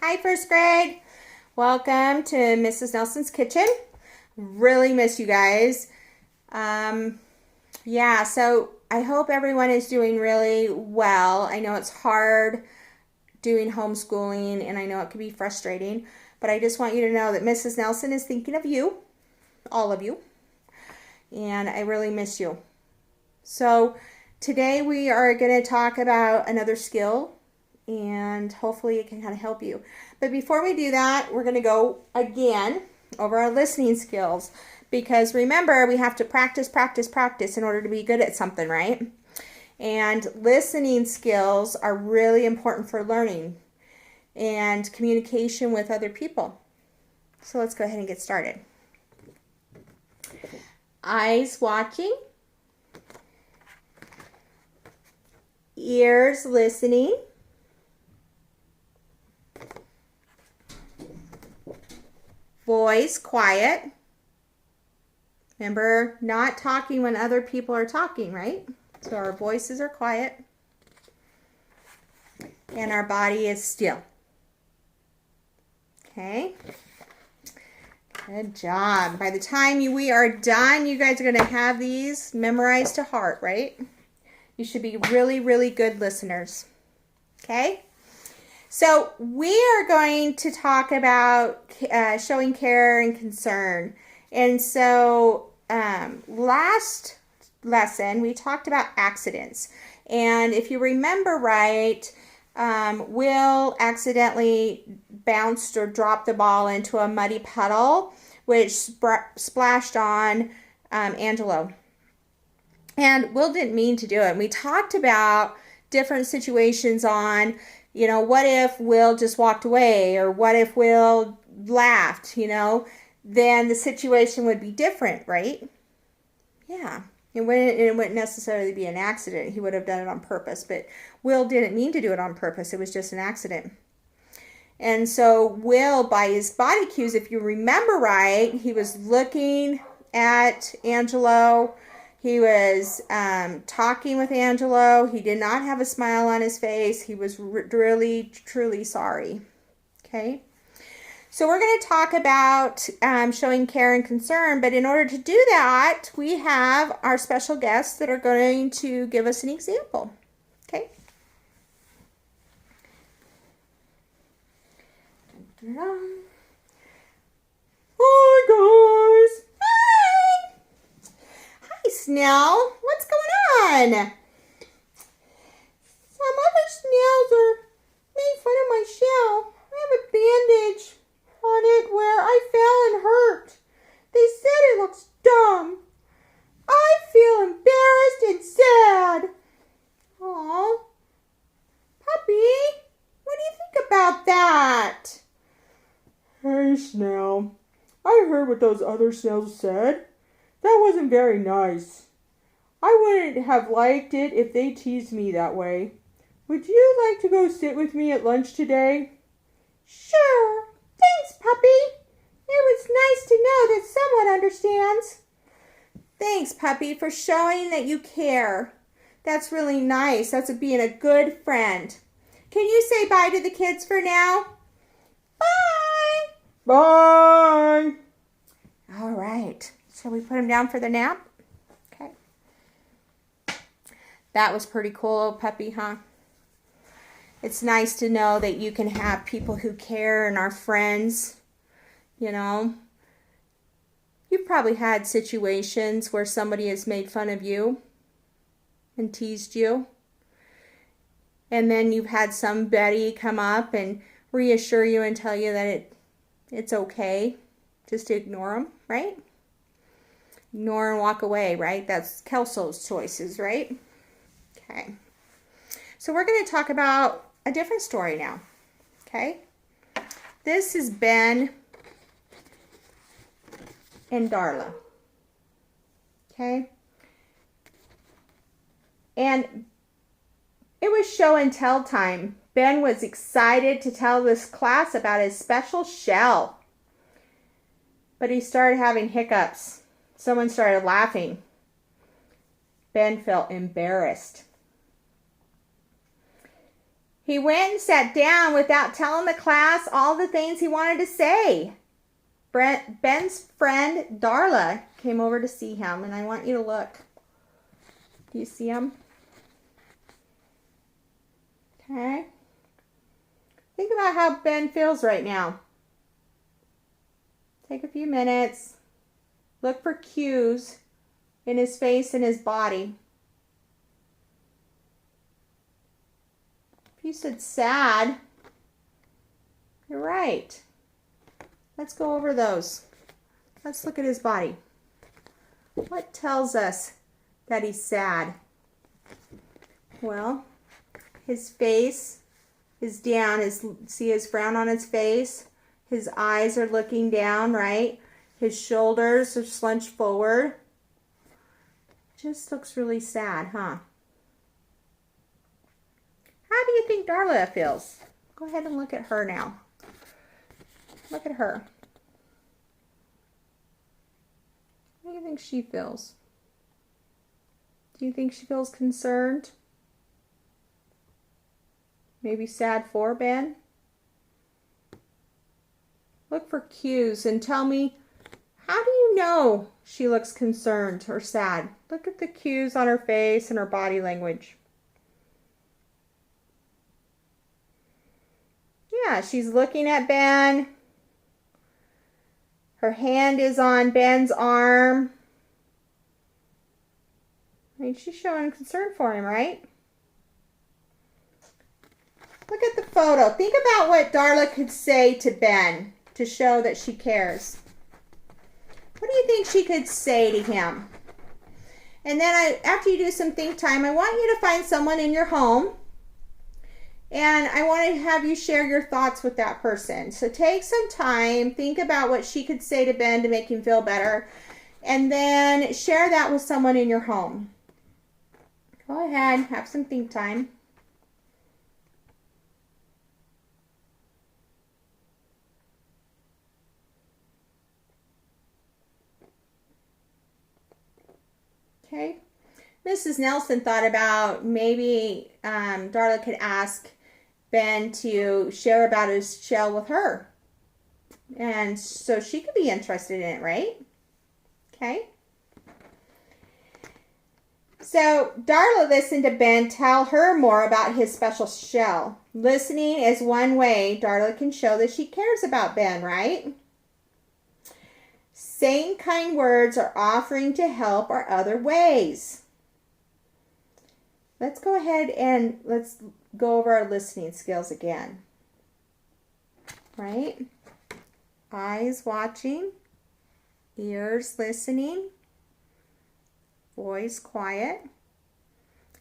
Hi, first grade. Welcome to Mrs. Nelson's Kitchen. Really miss you guys. So I hope everyone is doing really well. I know it's hard doing homeschooling and I know it can be frustrating, but I just want you to know that Mrs. Nelson is thinking of you, all of you, and I really miss you. So today we are going to talk about another skill and hopefully it can kind of help you. But before we do that, we're going to go again over our listening skills because remember, we have to practice in order to be good at something, right? And listening skills are really important for learning and communication with other people. So let's go ahead and get started. Eyes watching, ears listening, voice quiet. Remember, not talking when other people are talking, right? So our voices are quiet and our body is still. Okay? Good job. By the time we are done, you guys are going to have these memorized to heart, right? You should be really, really good listeners. Okay? So we are going to talk about showing care and concern. And so last lesson, we talked about accidents. And if you remember right, Will accidentally bounced or dropped the ball into a muddy puddle, which splashed on Angelo. And Will didn't mean to do it. And we talked about different situations on, what if Will just walked away or what if Will laughed, then the situation would be different, right? Yeah. It wouldn't necessarily be an accident. He would have done it on purpose, but Will didn't mean to do it on purpose. It was just an accident. And so Will, by his body cues, if you remember right, he was looking at Angelo. He was talking with Angelo. He did not have a smile on his face. He was really, truly sorry. Okay? So we're going to talk about showing care and concern, but in order to do that, we have our special guests that are going to give us an example. Okay? Hi, guys. Hi. Hi, Snell. What's going on? Some other snails are made fun of my shell. I have a bandage on it where I fell and hurt. They said it looks dumb. I feel embarrassed and sad. Aw. Puppy, what do you think about that? Hey, Snail. I heard what those other snails said. That wasn't very nice. I wouldn't have liked it if they teased me that way. Would you like to go sit with me at lunch today? Sure. Thanks, Puppy. It was nice to know that someone understands. Thanks, Puppy, for showing that you care. That's really nice. That's being a good friend. Can you say bye to the kids for now? Bye. Bye. All right. Shall we put them down for the nap? Okay. That was pretty cool, old Puppy, huh? It's nice to know that you can have people who care and are friends, You've probably had situations where somebody has made fun of you and teased you. And then you've had somebody come up and reassure you and tell you that it's okay just to ignore them, right? Ignore and walk away, right? That's Kelso's choices, right? Okay. So we're going to talk about a different story now, okay? This is Ben and Darla, okay? And it was show and tell time. Ben was excited to tell this class about his special shell, but he started having hiccups. Someone started laughing. Ben felt embarrassed. He went and sat down without telling the class all the things he wanted to say. Ben's friend Darla came over to see him, and I want you to look. Do you see him? Okay. Think about how Ben feels right now. Take a few minutes. Look for cues in his face and his body. If you said sad, you're right. Let's go over those. Let's look at his body. What tells us that he's sad? Well, his face is down. See his frown on his face? His eyes are looking down, right? His shoulders are slunched forward. Just looks really sad, huh? How do you think Darla feels? Go ahead and look at her now. Look at her. How do you think she feels? Do you think she feels concerned? Maybe sad for Ben? Look for cues and tell me, how do you know she looks concerned or sad? Look at the cues on her face and her body language. Yeah, she's looking at Ben. Her hand is on Ben's arm. I mean, she's showing concern for him, right? Look at the photo. Think about what Darla could say to Ben to show that she cares. What do you think she could say to him? And then after you do some think time, I want you to find someone in your home. And I want to have you share your thoughts with that person. So take some time, think about what she could say to Ben to make him feel better, and then share that with someone in your home. Go ahead, have some think time. Okay. Mrs. Nelson thought about maybe Darla could ask Ben to share about his shell with her. And so she could be interested in it, right? Okay. So Darla listened to Ben tell her more about his special shell. Listening is one way Darla can show that she cares about Ben, right? Saying kind words or offering to help are other ways. Let's go ahead and let's go over our listening skills again. Right? Eyes watching, ears listening, voice quiet,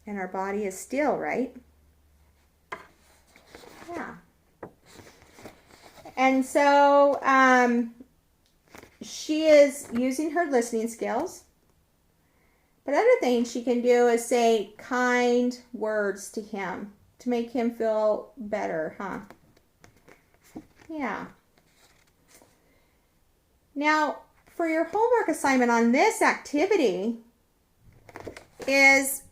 and our body is still, right? Yeah. And so she is using her listening skills. But other things she can do is say kind words to him to make him feel better, huh? Yeah. Now, for your homework assignment on this activity is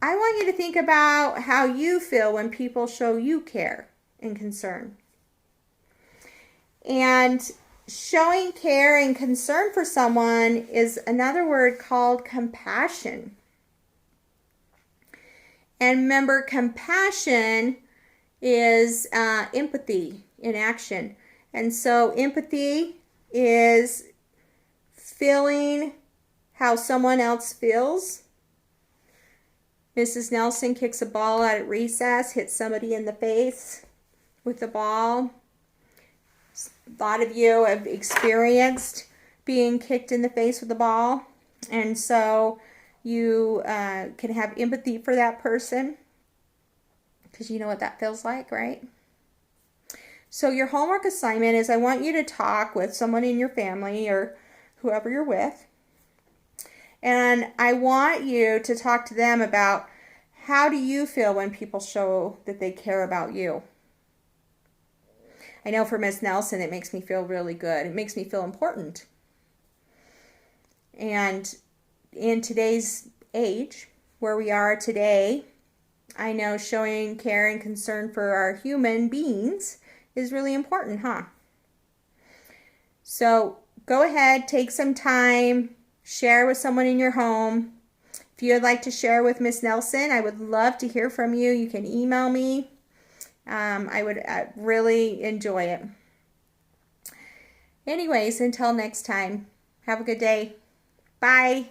I want you to think about how you feel when people show you care and concern. And showing care and concern for someone is another word called compassion. And remember, compassion is empathy in action. And so empathy is feeling how someone else feels. Mrs. Nelson kicks a ball out at recess, hits somebody in the face with the ball. A lot of you have experienced being kicked in the face with a ball. And so you can have empathy for that person because you know what that feels like, right? So your homework assignment is I want you to talk with someone in your family or whoever you're with. And I want you to talk to them about how do you feel when people show that they care about you. I know for Miss Nelson, it makes me feel really good. It makes me feel important. And in today's age, where we are today, I know showing care and concern for our human beings is really important, huh? So go ahead, take some time, share with someone in your home. If you would like to share with Miss Nelson, I would love to hear from you. You can email me. I would really enjoy it. Anyways, until next time, have a good day. Bye.